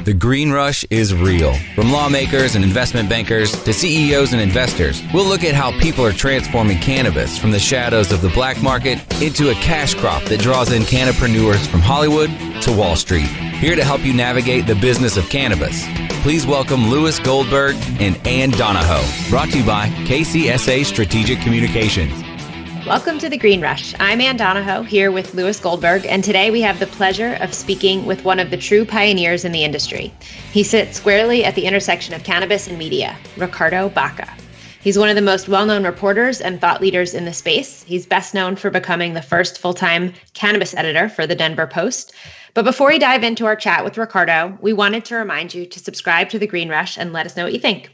The green rush is real. From lawmakers and investment bankers to CEOs and investors, we'll look at how people are transforming cannabis from the shadows of the black market into a cash crop that draws in cannapreneurs from Hollywood to Wall Street. Here to help you navigate the business of cannabis, please welcome Louis Goldberg and Ann Donahoe. Brought to you by KCSA Strategic Communications. Welcome to The Green Rush. I'm Ann Donahoe here with Louis Goldberg, and today we have the pleasure of speaking with one of the true pioneers in the industry. He sits squarely at the intersection of cannabis and media, Ricardo Baca. He's one of the most well-known reporters and thought leaders in the space. He's best known for becoming the first full-time cannabis editor for the Denver Post. But before we dive into our chat with Ricardo, we wanted to remind you to subscribe to The Green Rush and let us know what you think.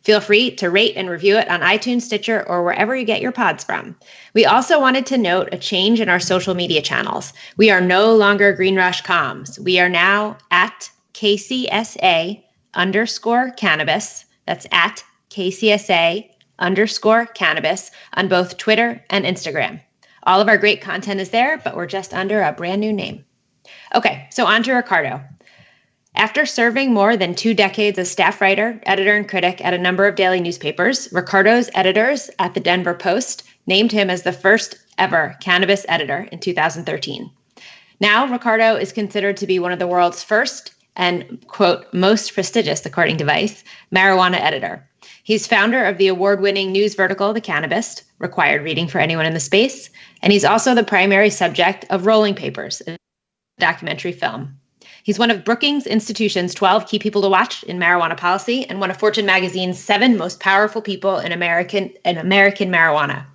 Feel free to rate and review it on iTunes, Stitcher, or wherever you get your pods from. We also wanted to note a change in our social media channels. We are no longer Green Rush Comms. We are now at KCSA_cannabis. That's at KCSA_cannabis on both Twitter and Instagram. All of our great content is there, but we're just under a brand new name. Okay, so on to Ricardo. After serving more than 2 decades as staff writer, editor, and critic at a number of daily newspapers, Ricardo's editors at the Denver Post named him as the first ever cannabis editor in 2013. Now, Ricardo is considered to be one of the world's first and, quote, most prestigious, according to Vice, marijuana editor. He's founder of the award-winning news vertical, The Cannabist, required reading for anyone in the space, and he's also the primary subject of Rolling Papers, a documentary film. He's one of Brookings Institution's 12 key people to watch in marijuana policy and one of Fortune magazine's 7 most powerful people in American marijuana.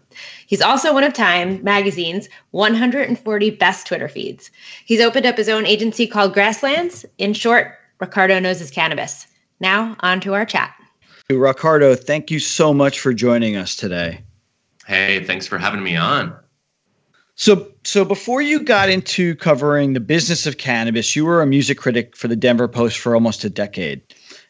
He's also one of Time magazine's 140 best Twitter feeds. He's opened up his own agency called Grasslands. In short, Ricardo knows his cannabis. Now, on to our chat. Ricardo, thank you so much for joining us today. Hey, thanks for having me on. So before you got into covering the business of cannabis, you were a music critic for the Denver Post for almost a decade.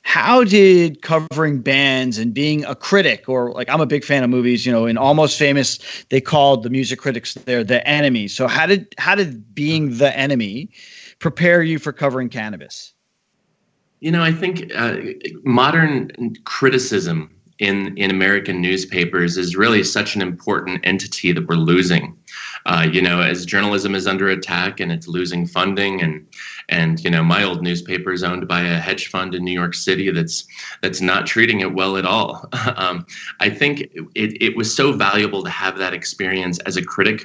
How did covering bands and being a critic, or like I'm a big fan of movies, in Almost Famous, they called the music critics there the enemy. So how did being the enemy prepare you for covering cannabis? I think modern criticism in American newspapers is really such an important entity that we're losing. As journalism is under attack and it's losing funding, and my old newspaper is owned by a hedge fund in New York City that's not treating it well at all. I think it was so valuable to have that experience as a critic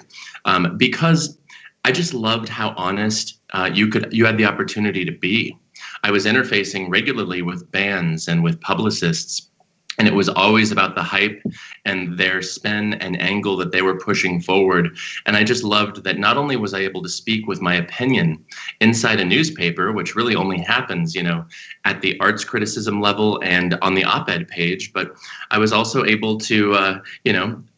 because I just loved how honest you had the opportunity to be. I was interfacing regularly with bands and with publicists, and it was always about the hype and their spin and angle that they were pushing forward. And I just loved that not only was I able to speak with my opinion inside a newspaper, which really only happens, at the arts criticism level and on the op-ed page, but I was also able to,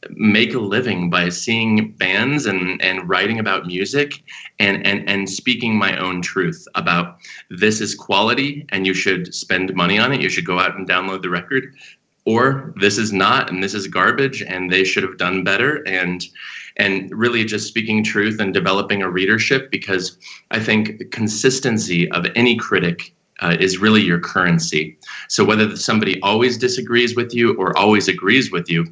make a living by seeing bands and writing about music and speaking my own truth about this is quality and you should spend money on it. You should go out and download the record. Or this is not, and this is garbage, and they should have done better, and really just speaking truth and developing a readership, because I think consistency of any critic is really your currency. So whether somebody always disagrees with you or always agrees with you,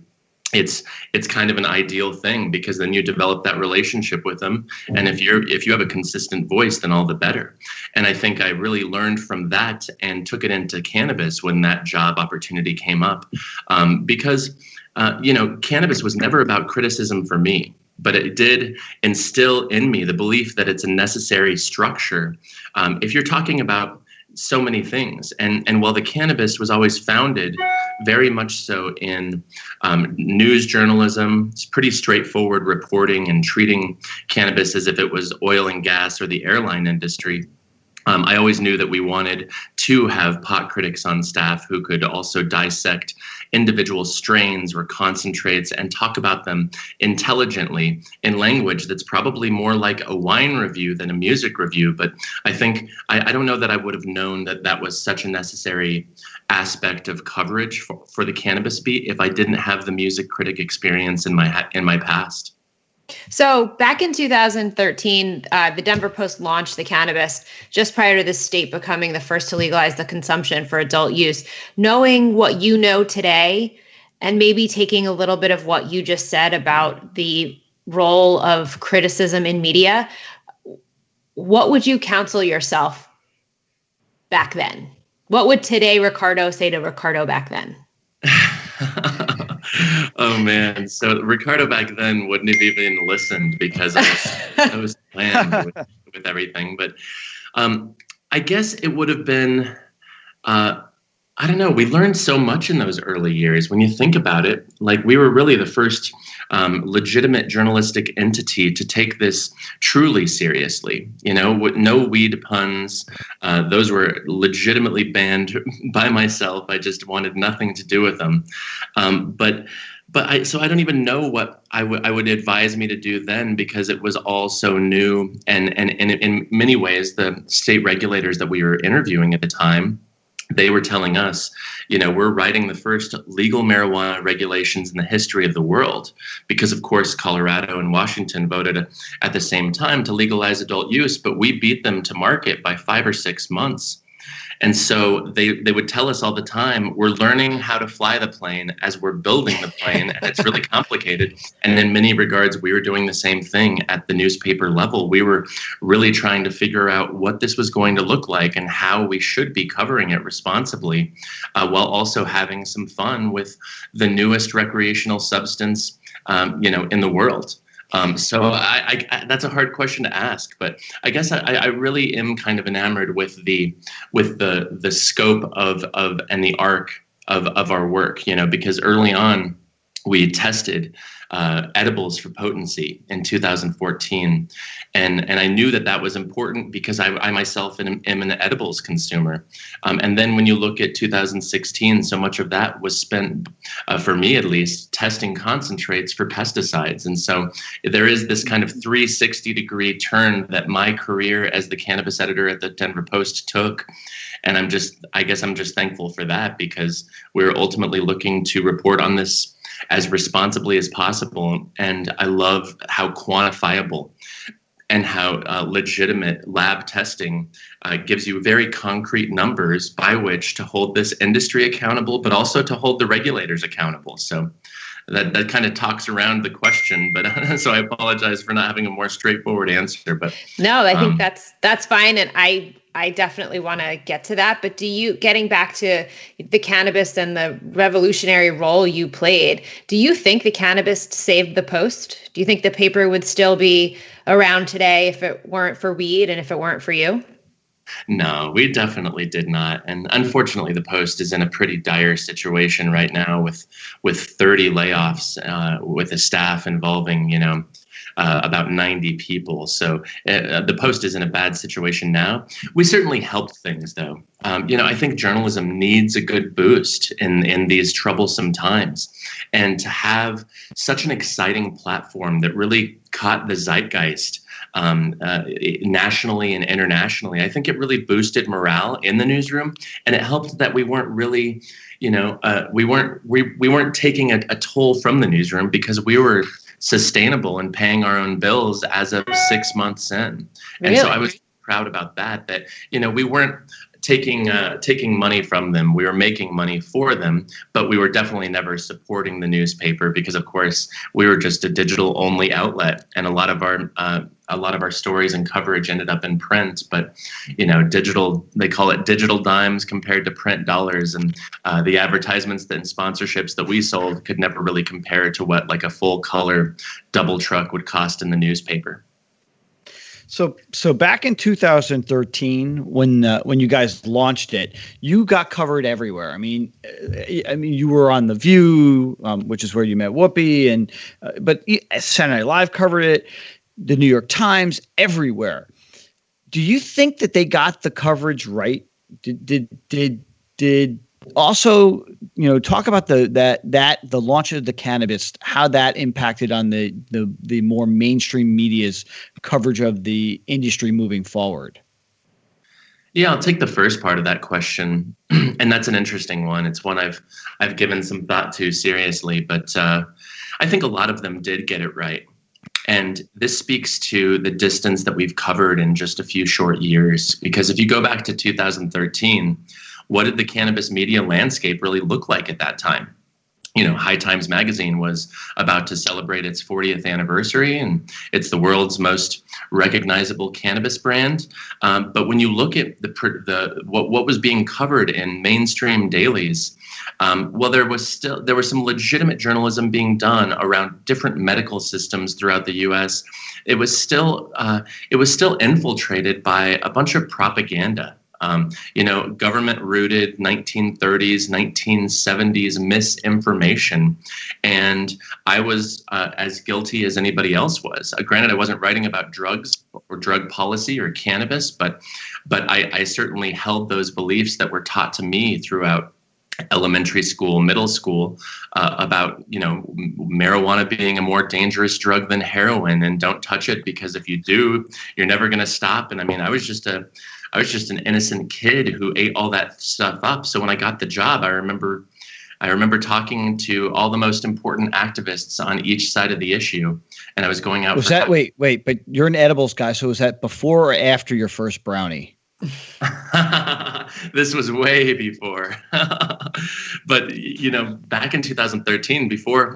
it's kind of an ideal thing, because then you develop that relationship with them. And if you have a consistent voice, then all the better. And I think I really learned from that and took it into cannabis when that job opportunity came up, because cannabis was never about criticism for me, but it did instill in me the belief that it's a necessary structure. If you're talking about so many things. And while the Cannabist was always founded very much so in news journalism, it's pretty straightforward reporting and treating cannabis as if it was oil and gas or the airline industry. I always knew that we wanted to have pot critics on staff who could also dissect individual strains or concentrates and talk about them intelligently in language that's probably more like a wine review than a music review. But I think, I don't know that I would have known that that was such a necessary aspect of coverage for the cannabis beat if I didn't have the music critic experience in my past. So back in 2013, the Denver Post launched the Cannabist just prior to the state becoming the first to legalize the consumption for adult use. Knowing what you know today, and maybe taking a little bit of what you just said about the role of criticism in media, what would you counsel yourself back then? What would today Ricardo say to Ricardo back then? Oh man! So Ricardo back then wouldn't have even listened because I was slammed with everything. But I guess it would have been. I don't know. We learned so much in those early years. When you think about it, like we were really the first legitimate journalistic entity to take this truly seriously. You know, with no weed puns. Those were legitimately banned by myself. I just wanted nothing to do with them. So I don't even know what I would advise me to do then, because it was all so new. And in many ways, the state regulators that we were interviewing at the time, they were telling us, you know, we're writing the first legal marijuana regulations in the history of the world, because, of course, Colorado and Washington voted at the same time to legalize adult use, but we beat them to market by 5 or 6 months. And so they would tell us all the time, we're learning how to fly the plane as we're building the plane, and it's really complicated. And in many regards, we were doing the same thing at the newspaper level. We were really trying to figure out what this was going to look like and how we should be covering it responsibly, while also having some fun with the newest recreational substance, in the world. So I that's a hard question to ask, but I guess I really am kind of enamored with the scope of and the arc of our work, you know, because early on we tested edibles for potency in 2014. And I knew that was important because I myself am an edibles consumer. And then when you look at 2016, so much of that was spent, for me at least, testing concentrates for pesticides. And so there is this kind of 360-degree turn that my career as the cannabis editor at the Denver Post took. And I guess I'm just thankful for that, because we're ultimately looking to report on this as responsibly as possible. And I love how quantifiable and how legitimate lab testing gives you very concrete numbers by which to hold this industry accountable, but also to hold the regulators accountable. So that kind of talks around the question, but so I apologize for not having a more straightforward answer. But no, I think that's fine, and I definitely want to get to that. But getting back to the Cannabist and the revolutionary role you played, do you think the Cannabist saved the Post? Do you think the paper would still be around today if it weren't for weed and if it weren't for you? No, we definitely did not. And unfortunately, the Post is in a pretty dire situation right now with 30 layoffs, with a staff involving, about 90 people. So the Post is in a bad situation now. We certainly helped things, though. I think journalism needs a good boost in these troublesome times. And to have such an exciting platform that really caught the zeitgeist nationally and internationally, I think it really boosted morale in the newsroom, and it helped that we weren't really, we weren't taking a toll from the newsroom, because we were sustainable and paying our own bills as of 6 months in. And so I was proud about that we weren't taking money from them. We were making money for them, but we were definitely never supporting the newspaper, because of course we were just a digital only outlet, and a lot of our stories and coverage ended up in print. But digital, they call it digital dimes compared to print dollars, and the advertisements and sponsorships that we sold could never really compare to what like a full color double truck would cost in the newspaper. So back in 2013, when you guys launched it, you got covered everywhere. I mean, you were on The View, which is where you met Whoopi, but Saturday Night Live covered it, the New York Times, everywhere. Do you think that they got the coverage right? Did also, talk about the launch of the Cannabist, how that impacted on the more mainstream media's coverage of the industry moving forward? Yeah, I'll take the first part of that question, and that's an interesting one. It's one I've given some thought to seriously, but I think a lot of them did get it right. And this speaks to the distance that we've covered in just a few short years. Because if you go back to 2013, what did the cannabis media landscape really look like at that time? High Times Magazine was about to celebrate its 40th anniversary, and it's the world's most recognizable cannabis brand. But when you look at what was being covered in mainstream dailies, there was some legitimate journalism being done around different medical systems throughout the U.S. It was still infiltrated by a bunch of propaganda. Government-rooted 1930s, 1970s misinformation. And I was as guilty as anybody else was. Granted, I wasn't writing about drugs or drug policy or cannabis, but I certainly held those beliefs that were taught to me throughout elementary school, middle school, about marijuana being a more dangerous drug than heroin, and don't touch it because if you do, you're never going to stop. And I mean, I was just an innocent kid who ate all that stuff up. So when I got the job, I remember talking to all the most important activists on each side of the issue, and I was going out. Wait, but you're an edibles guy, so was that before or after your first brownie? This was way before. But, back in 2013,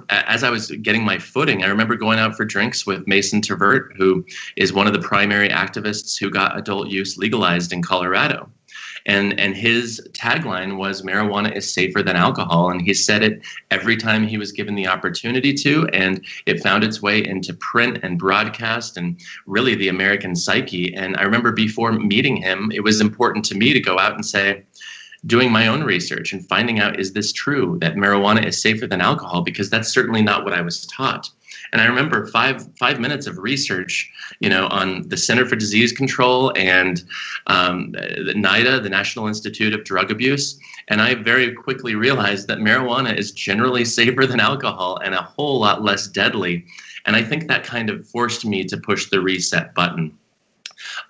as I was getting my footing, I remember going out for drinks with Mason Tvert, who is one of the primary activists who got adult use legalized in Colorado. And his tagline was marijuana is safer than alcohol. And he said it every time he was given the opportunity to. And it found its way into print and broadcast and really the American psyche. And I remember before meeting him, it was important to me to go out and say, doing my own research and finding out, is this true that marijuana is safer than alcohol? Because that's certainly not what I was taught. And I remember five minutes of research, on the Center for Disease Control and the NIDA, the National Institute of Drug Abuse. And I very quickly realized that marijuana is generally safer than alcohol and a whole lot less deadly. And I think that kind of forced me to push the reset button.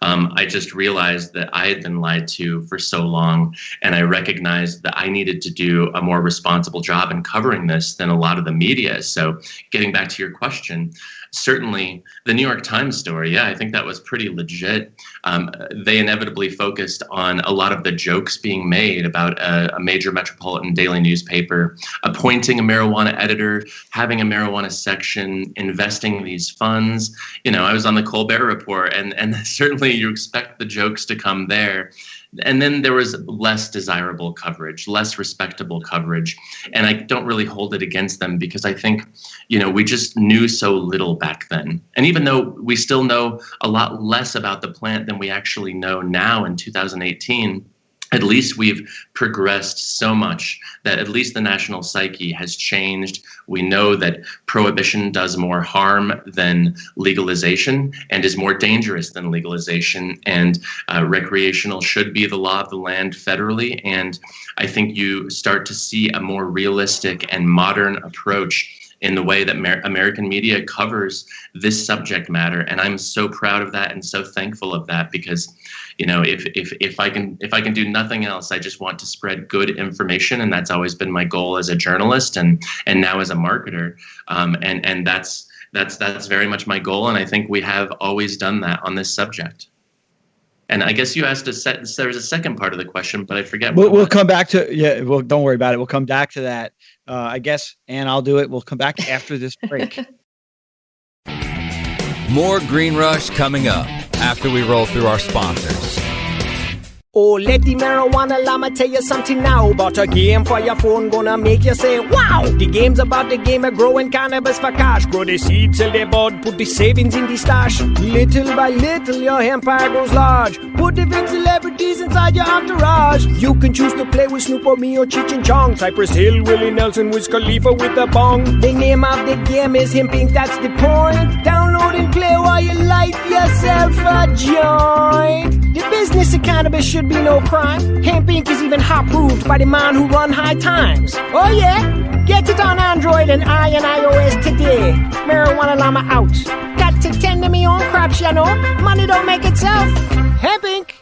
I just realized that I had been lied to for so long, and I recognized that I needed to do a more responsible job in covering this than a lot of the media. So getting back to your question, certainly the New York Times story, I think that was pretty legit. They inevitably focused on a lot of the jokes being made about a major metropolitan daily newspaper appointing a marijuana editor, having a marijuana section, investing these funds. I was on the Colbert Report, and certainly you expect the jokes to come there. And then there was less desirable coverage, less respectable coverage. And I don't really hold it against them because I think, we just knew so little back then. And even though we still know a lot less about the plant than we actually know now in 2018, at least we've progressed so much that at least the national psyche has changed. We know that prohibition does more harm than legalization and is more dangerous than legalization. And recreational should be the law of the land federally. And I think you start to see a more realistic and modern approach in the way that American media covers this subject matter. And I'm so proud of that and so thankful of that because, if I can do nothing else, I just want to spread good information. And that's always been my goal as a journalist and now as a marketer. And that's very much my goal. And I think we have always done that on this subject. And I guess you asked there's a second part of the question, but I forget. We'll come back to, well, don't worry about it. We'll come back to that. I guess, and I'll do it. We'll come back after this break. More Green Rush coming up after we roll through our sponsors. Oh, let the marijuana llama tell you something now about a game for your phone gonna make you say, wow! The game's about the game of growing cannabis for cash. Grow the seed, sell the bud, put the savings in the stash. Little by little, your empire grows large. Put the big celebrities inside your entourage. You can choose to play with Snoop or me or Cheech and Chong, Cypress Hill, Willie Nelson, Wiz Khalifa with the bong. The name of the game is Hemp Inc., that's the point. Download and play while you light yourself a joint. The business of cannabis should be no crime. Hemp Inc. is even hot-proofed by the man who run High Times. Oh yeah? Get it on Android and iOS today. Marijuana llama out. Got to tend to me own crops, you know. Money don't make itself. Hemp Inc.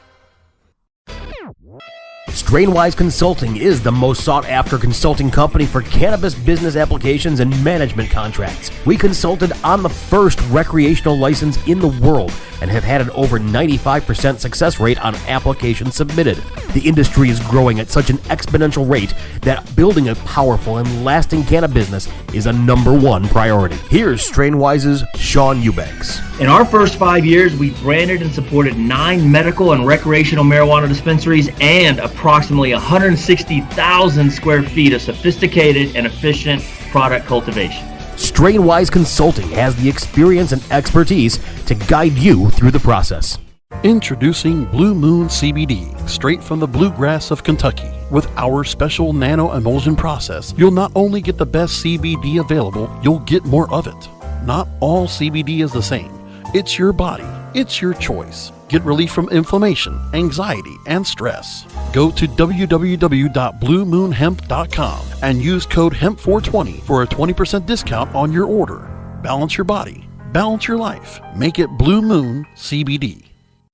Strainwise Consulting is the most sought-after consulting company for cannabis business applications and management contracts. We consulted on the first recreational license in the world and have had an over 95% success rate on applications submitted. The industry is growing at such an exponential rate that building a powerful and lasting cannabis business is a #1 priority. Here's Strainwise's Sean Eubanks. In our first 5 years, we branded and supported 9 medical and recreational marijuana dispensaries and approximately 160,000 square feet of sophisticated and efficient product cultivation. Strainwise Consulting has the experience and expertise to guide you through the process. Introducing Blue Moon CBD, straight from the bluegrass of Kentucky. With our special nano-emulsion process, you'll not only get the best CBD available, you'll get more of it. Not all CBD is the same. It's your body. It's your choice. Get relief from inflammation, anxiety, and stress. Go to www.bluemoonhemp.com and use code HEMP420 for a 20% discount on your order. Balance your body. Balance your life. Make it Blue Moon CBD.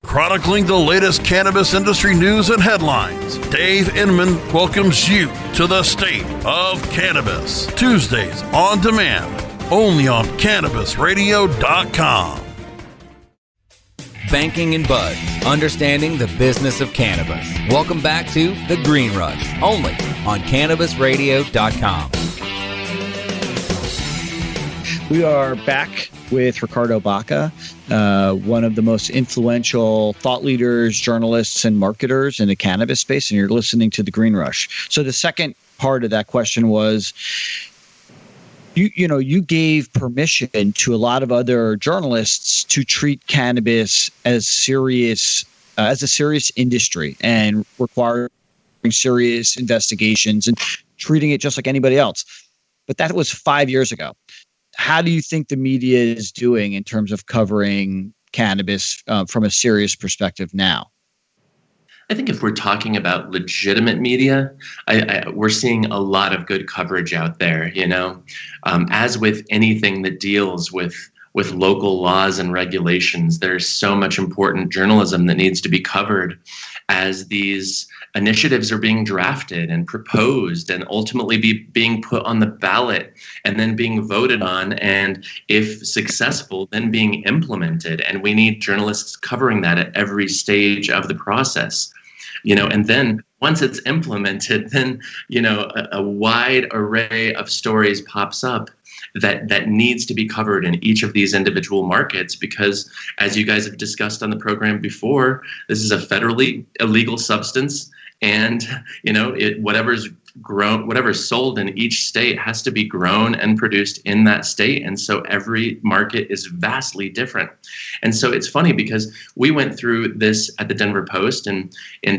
Chronicling the latest cannabis industry news and headlines, Dave Inman welcomes you to the state of cannabis. Tuesdays on demand, only on Cannabisradio.com. Banking and Buzz, understanding the business of cannabis. Welcome back to The Green Rush, only on Cannabisradio.com. We are back with Ricardo Baca, one of the most influential thought leaders, journalists, and marketers in the cannabis space, and you're listening to The Green Rush. So the second part of that question was, you gave permission to a lot of other journalists to treat cannabis as a serious industry and requiring serious investigations and treating it just like anybody else. But that was 5 years ago. How do you think the media is doing in terms of covering cannabis from a serious perspective now? I think if we're talking about legitimate media, we're seeing a lot of good coverage out there. As with anything that deals with local laws and regulations, there's so much important journalism that needs to be covered as these initiatives are being drafted and proposed and ultimately being put on the ballot and then being voted on, and if successful, then being implemented. And we need journalists covering that at every stage of the process. And then once it's implemented, then, a wide array of stories pops up that needs to be covered in each of these individual markets, because as you guys have discussed on the program before, this is a federally illegal substance, and, whatever's sold in each state has to be grown and produced in that state. And so every market is vastly different. And so it's funny because we went through this at the Denver Post in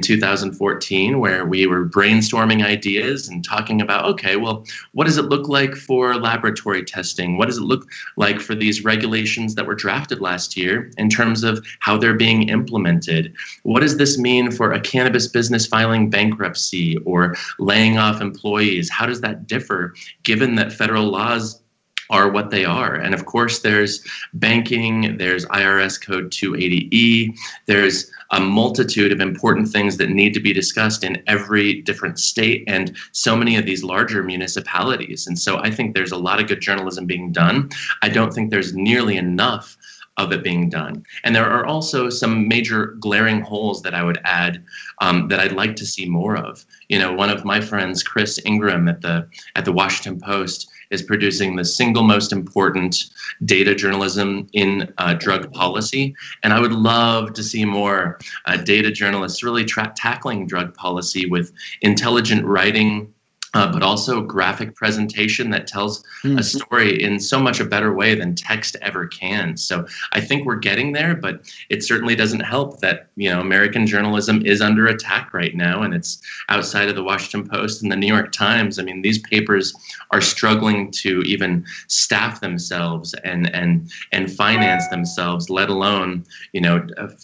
2014, where we were brainstorming ideas and talking about, okay, well, what does it look like for laboratory testing? What does it look like for these regulations that were drafted last year in terms of how they're being implemented? What does this mean for a cannabis business filing bankruptcy or laying off employees? How does that differ given that federal laws are what they are? And of course, there's banking, there's IRS Code 280E, there's a multitude of important things that need to be discussed in every different state and so many of these larger municipalities. And so I think there's a lot of good journalism being done. I don't think there's nearly enough of it being done. And there are also some major glaring holes that I would add that I'd like to see more of. One of my friends, Chris Ingram at the Washington Post, is producing the single most important data journalism in drug policy. And I would love to see more data journalists really tackling drug policy with intelligent writing, but also graphic presentation that tells a story in so much a better way than text ever can. So I think we're getting there, but it certainly doesn't help that, American journalism is under attack right now, and it's outside of the Washington Post and the New York Times. I mean, these papers are struggling to even staff themselves and finance themselves, let alone,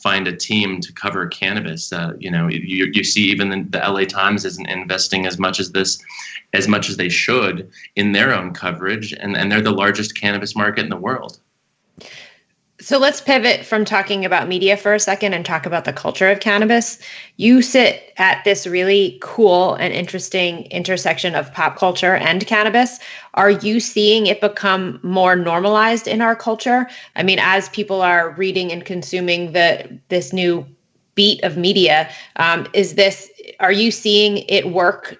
find a team to cover cannabis. You see even the LA Times isn't investing as much as they should in their own coverage, and they're the largest cannabis market in the world. So let's pivot from talking about media for a second and talk about the culture of cannabis. You sit at this really cool and interesting intersection of pop culture and cannabis. Are you seeing it become more normalized in our culture? I mean, as people are reading and consuming this new beat of media, are you seeing it work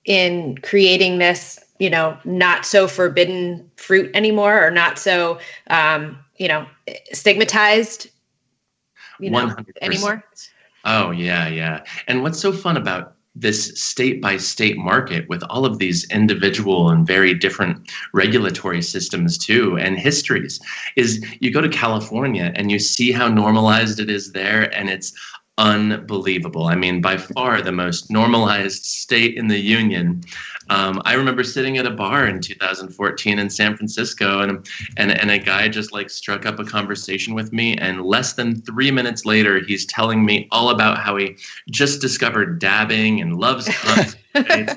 in creating this, not so forbidden fruit anymore, or not so, stigmatized, 100%. anymore? Oh, yeah. And what's so fun about this state by state market with all of these individual and very different regulatory systems too, and histories, is you go to California and you see how normalized it is there, and it's unbelievable. I mean, by far the most normalized state in the union. I remember sitting at a bar in 2014 in San Francisco, and a guy just like struck up a conversation with me, and less than 3 minutes later, he's telling me all about how he just discovered dabbing and loves concentrates.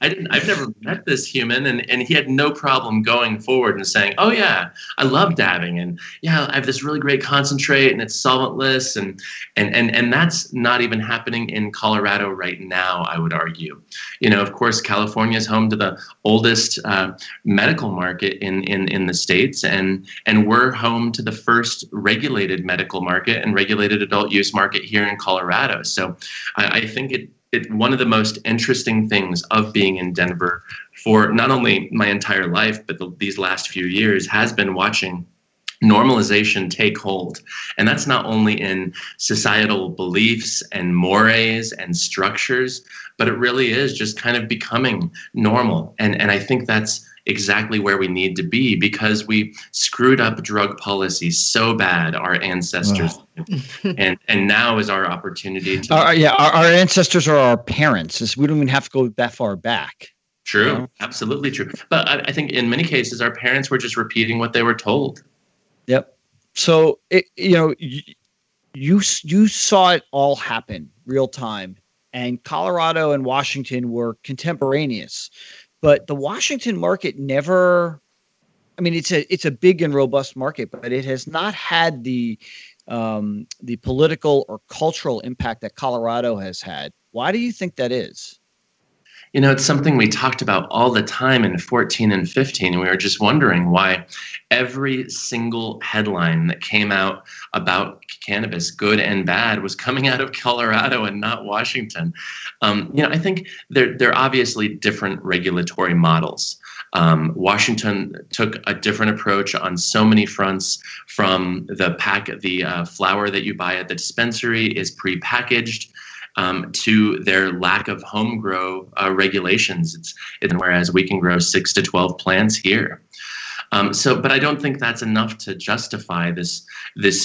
I've never met this human, and he had no problem going forward and saying, "Oh yeah, I love dabbing, and yeah, I have this really great concentrate, and it's solventless," and that's not even happening in Colorado right now, I would argue. Of course, California is home to the oldest medical market in the states, and we're home to the first regulated medical market and regulated adult use market here in Colorado. So I think it one of the most interesting things of being in Denver for not only my entire life, but these last few years, has been watching normalization take hold. And that's not only in societal beliefs and mores and structures, but it really is just kind of becoming normal. And I think that's exactly where we need to be, because we screwed up drug policy so bad, our ancestors. and now is our opportunity to our ancestors are our parents. We don't even have to go that far back. True. Absolutely true. But I think in many cases our parents were just repeating what they were told. Yep. So you saw it all happen real time, and Colorado and Washington were contemporaneous. But the Washington market never, I mean, it's a big and robust market, but it has not had the political or cultural impact that Colorado has had. Why do you think that is? It's something we talked about all the time in 14 and 15, and we were just wondering why every single headline that came out about cannabis, good and bad, was coming out of Colorado and not Washington. I think they're obviously different regulatory models. Washington took a different approach on so many fronts. From the flower that you buy at the dispensary is prepackaged, to their lack of home grow regulations. Whereas we can grow 6 to 12 plants here. But I don't think that's enough to justify this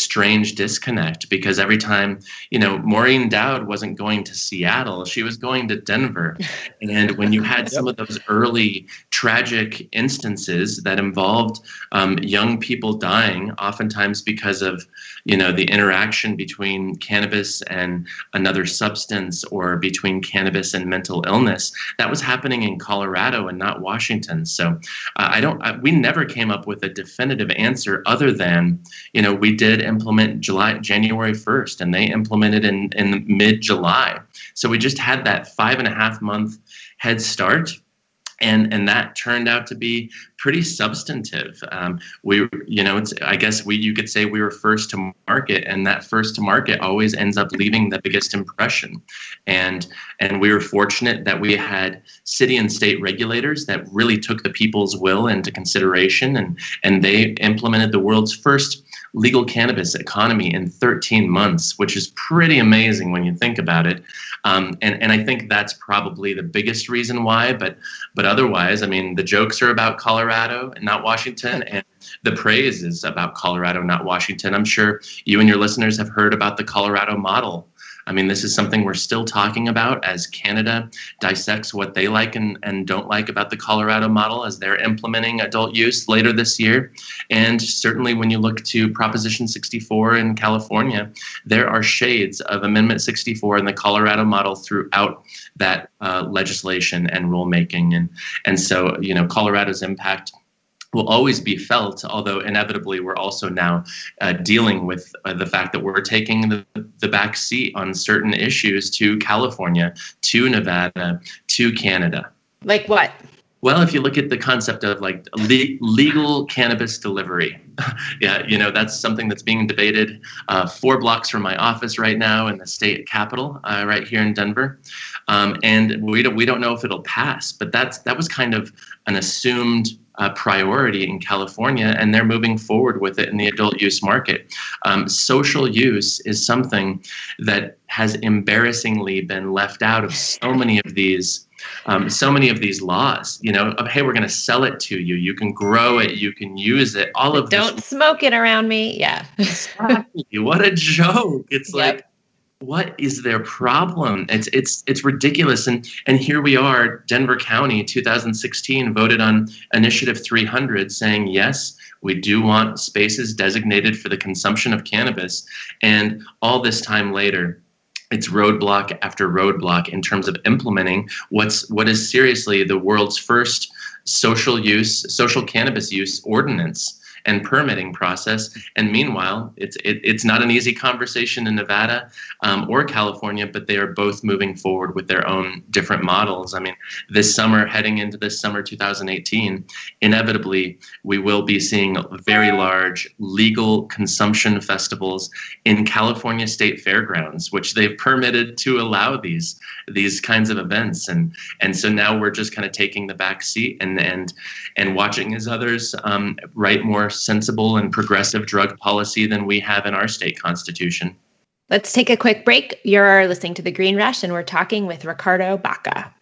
strange disconnect, because every time, Maureen Dowd wasn't going to Seattle, she was going to Denver. And when you had some of those early tragic instances that involved young people dying, oftentimes because of, the interaction between cannabis and another substance, or between cannabis and mental illness, that was happening in Colorado and not Washington. So we never came up with a definitive answer other than, we did implement January 1st, and they implemented in mid-July. So we just had that 5.5 month head start. And that turned out to be pretty substantive. You could say we were first to market, and that first to market always ends up leaving the biggest impression. And we were fortunate that we had city and state regulators that really took the people's will into consideration, and they implemented the world's first legal cannabis economy in 13 months, which is pretty amazing when you think about it. And I think that's probably the biggest reason why, but otherwise, I mean, the jokes are about Colorado and not Washington, and the praise is about Colorado, not Washington. I'm sure you and your listeners have heard about the Colorado model. I mean, this is something we're still talking about as Canada dissects what they like and don't like about the Colorado model as they're implementing adult use later this year. And certainly when you look to Proposition 64 in California, there are shades of Amendment 64 in the Colorado model throughout that legislation and rulemaking. And so, Colorado's impact will always be felt, although inevitably we're also now dealing with the fact that we're taking the back seat on certain issues to California, to Nevada, to Canada. Like what? Well, if you look at the concept of like legal cannabis delivery, yeah, that's something that's being debated 4 blocks from my office right now in the state capitol, right here in Denver, and we don't know if it'll pass. But that was kind of an assumed priority in California, and they're moving forward with it in the adult use market. Social use is something that has embarrassingly been left out of so many of these laws, of, hey, we're going to sell it to you. You can grow it. You can use it. All of this. Don't smoke it around me. Yeah. Exactly. What a joke. It's like, what is their problem? It's ridiculous. And here we are, Denver County, 2016, voted on Initiative 300 saying, yes, we do want spaces designated for the consumption of cannabis. And all this time later, it's roadblock after roadblock in terms of implementing what is seriously the world's first social cannabis use ordinance and permitting process. And meanwhile, it's not an easy conversation in Nevada or California, but they are both moving forward with their own different models. I mean, this summer, heading into this summer 2018, inevitably, we will be seeing very large legal consumption festivals in California State Fairgrounds, which they've permitted to allow these kinds of events. And so now we're just kind of taking the back seat and watching as others write more sensible and progressive drug policy than we have in our state constitution. Let's take a quick break. You're listening to The Green Rush, and we're talking with Ricardo Baca.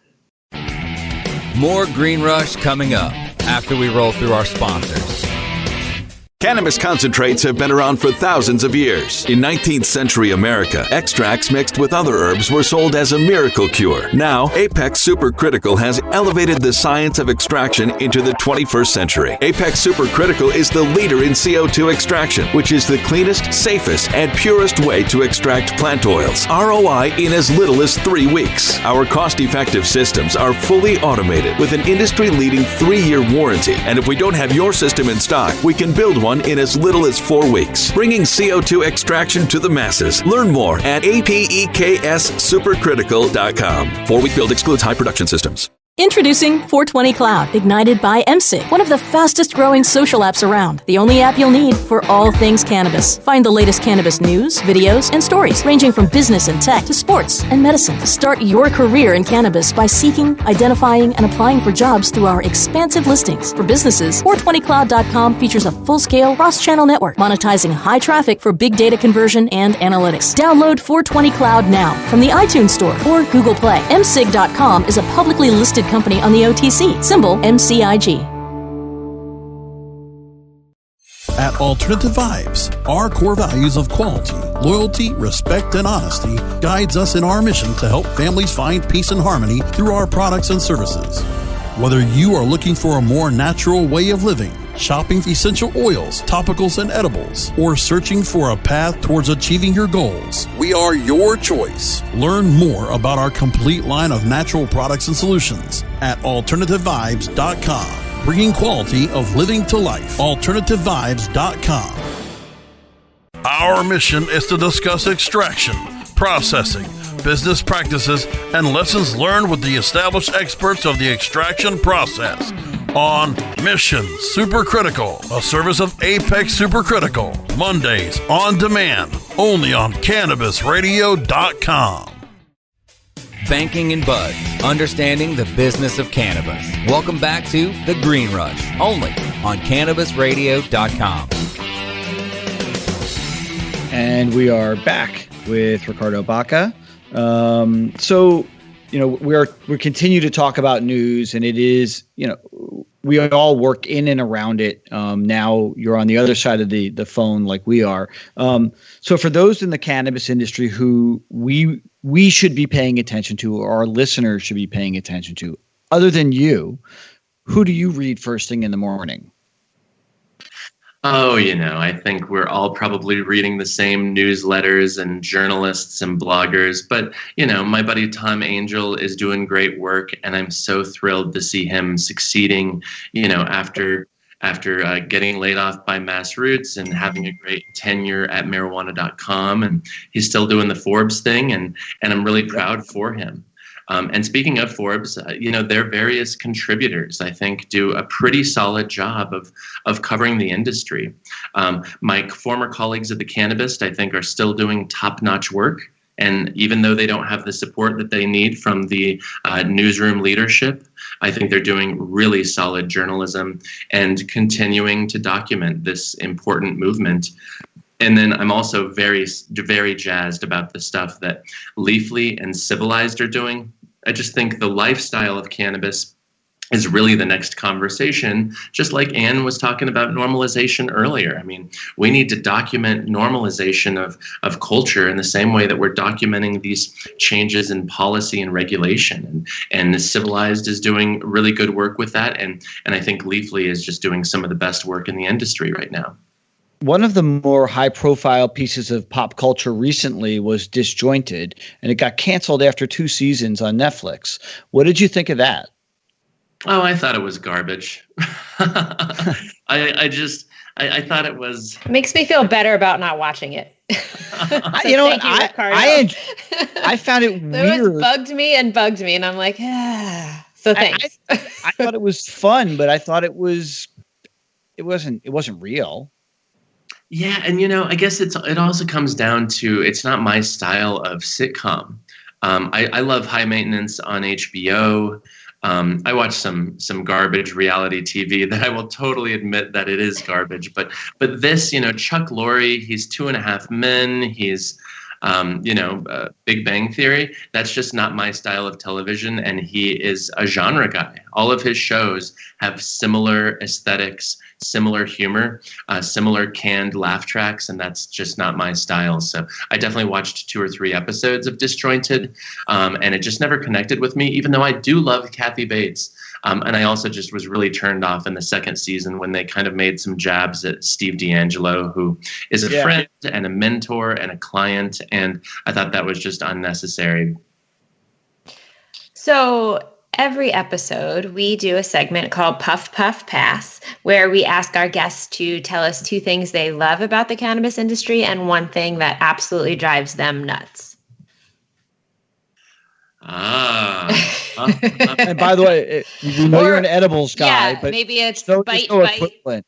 More Green Rush coming up after we roll through our sponsors. Cannabis concentrates have been around for thousands of years. In 19th century America, extracts mixed with other herbs were sold as a miracle cure. Now, Apex Supercritical has elevated the science of extraction into the 21st century. Apex Supercritical is the leader in CO2 extraction, which is the cleanest, safest, and purest way to extract plant oils. ROI in as little as 3 weeks. Our cost-effective systems are fully automated with an industry-leading 3-year warranty. And if we don't have your system in stock, we can build one in as little as 4 weeks, bringing CO2 extraction to the masses. Learn more at APEKSSupercritical.com. 4-week build excludes high production systems. Introducing 420 Cloud, ignited by MSIG, one of the fastest growing social apps around. The only app you'll need for all things cannabis. Find the latest cannabis news, videos, and stories, ranging from business and tech to sports and medicine. Start your career in cannabis by seeking, identifying, and applying for jobs through our expansive listings. For businesses, 420cloud.com features a full-scale cross-channel network, monetizing high traffic for big data conversion and analytics. Download 420 Cloud now from the iTunes Store or Google Play. MSIG.com is a publicly listed company on the OTC, symbol MCIG. At Alternative Vibes, our core values of quality, loyalty, respect, and honesty guides us in our mission to help families find peace and harmony through our products and services. Whether you are looking for a more natural way of living, shopping essential oils, topicals, and edibles, or searching for a path towards achieving your goals, we are your choice. Learn more about our complete line of natural products and solutions at AlternativeVibes.com, bringing quality of living to life. AlternativeVibes.com. Our mission is to discuss extraction, processing, business practices, and lessons learned with the established experts of the extraction process on Mission Supercritical, a service of Apex Supercritical. Mondays on demand, only on Cannabisradio.com. Banking and Buds, understanding the business of cannabis. Welcome back to The Green Rush, only on Cannabisradio.com. And we are back with Ricardo Baca. We continue to talk about news, and it is, we all work in and around it. Now you're on the other side of the phone like we are. So for those in the cannabis industry who we should be paying attention to, or our listeners should be paying attention to, other than you, who do you read first thing in the morning? Oh, I think we're all probably reading the same newsletters and journalists and bloggers. But, my buddy Tom Angel is doing great work, and I'm so thrilled to see him succeeding, after after getting laid off by Mass Roots and having a great tenure at marijuana.com. And he's still doing the Forbes thing, and I'm really proud for him. And speaking of Forbes, their various contributors, I think, do a pretty solid job of covering the industry. My former colleagues at the Cannabist, I think, are still doing top-notch work. And even though they don't have the support that they need from the newsroom leadership, I think they're doing really solid journalism and continuing to document this important movement. And then I'm also very, very jazzed about the stuff that Leafly and Civilized are doing. I just think the lifestyle of cannabis is really the next conversation, just like Ann was talking about normalization earlier. I mean, we need to document normalization of culture in the same way that we're documenting these changes in policy and regulation. And Civilized is doing really good work with that. And I think Leafly is just doing some of the best work in the industry right now. One of the more high-profile pieces of pop culture recently was Disjointed, and it got canceled after 2 seasons on Netflix. What did you think of that? Oh, I thought it was garbage. I thought it was. It makes me feel better about not watching it. You know what? I found it weird. It bugged me, and I'm like, So thanks. I thought it was fun, but I thought it wasn't real. Yeah, and I guess it also comes down to it's not my style of sitcom. I love High Maintenance on HBO. I watch some garbage reality TV that I will totally admit that it is garbage. But this, Chuck Lorre, he's 2.5 Men. He's, Big Bang Theory. That's just not my style of television. And he is a genre guy. All of his shows have similar aesthetics, similar humor, similar canned laugh tracks, and that's just not my style. So I definitely watched 2 or 3 episodes of Disjointed, and it just never connected with me, even though I do love Kathy Bates. And I also just was really turned off in the 2nd season when they kind of made some jabs at Steve D'Angelo, who is a friend and a mentor and a client, and I thought that was just unnecessary. So every episode, we do a segment called Puff Puff Pass, where we ask our guests to tell us 2 things they love about the cannabis industry and 1 thing that absolutely drives them nuts. And by the way, we know you're an edibles guy, but maybe it's no bite. Equivalent.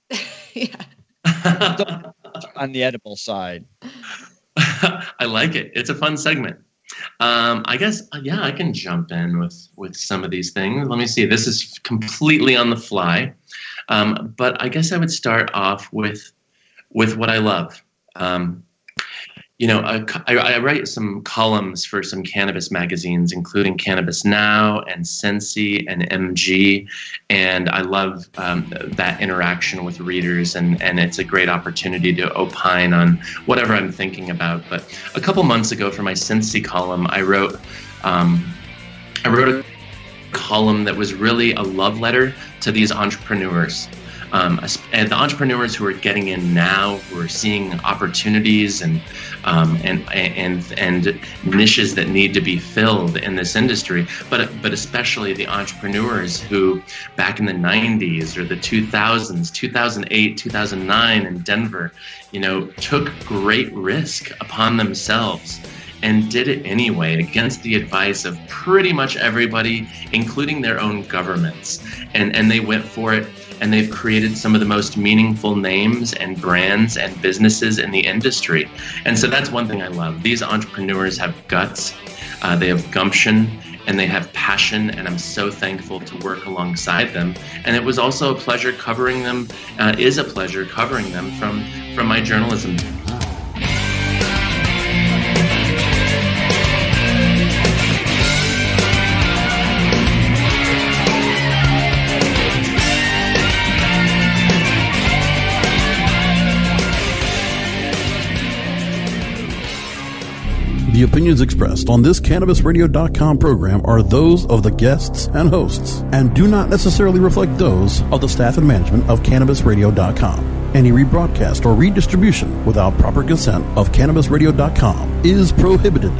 On the edible side. I like it. It's a fun segment. I guess, I can jump in with some of these things. Let me see. This is completely on the fly. But I guess I would start off with what I love. I write some columns for some cannabis magazines, including Cannabis Now and Sensi and MG. And I love that interaction with readers, and it's a great opportunity to opine on whatever I'm thinking about. But a couple months ago for my Sensi column, I wrote a column that was really a love letter to these entrepreneurs. And the entrepreneurs who are getting in now, who are seeing opportunities and niches that need to be filled in this industry, but especially the entrepreneurs who back in the 90s or the 2000s, 2008, 2009 in Denver, took great risk upon themselves and did it anyway against the advice of pretty much everybody, including their own governments. And they went for it. And they've created some of the most meaningful names and brands and businesses in the industry. And so that's one thing I love. These entrepreneurs have guts, they have gumption, and they have passion. And I'm so thankful to work alongside them. And it was also a pleasure covering them, is a pleasure covering them from my journalism. The opinions expressed on this CannabisRadio.com program are those of the guests and hosts and do not necessarily reflect those of the staff and management of CannabisRadio.com. Any rebroadcast or redistribution without proper consent of CannabisRadio.com is prohibited.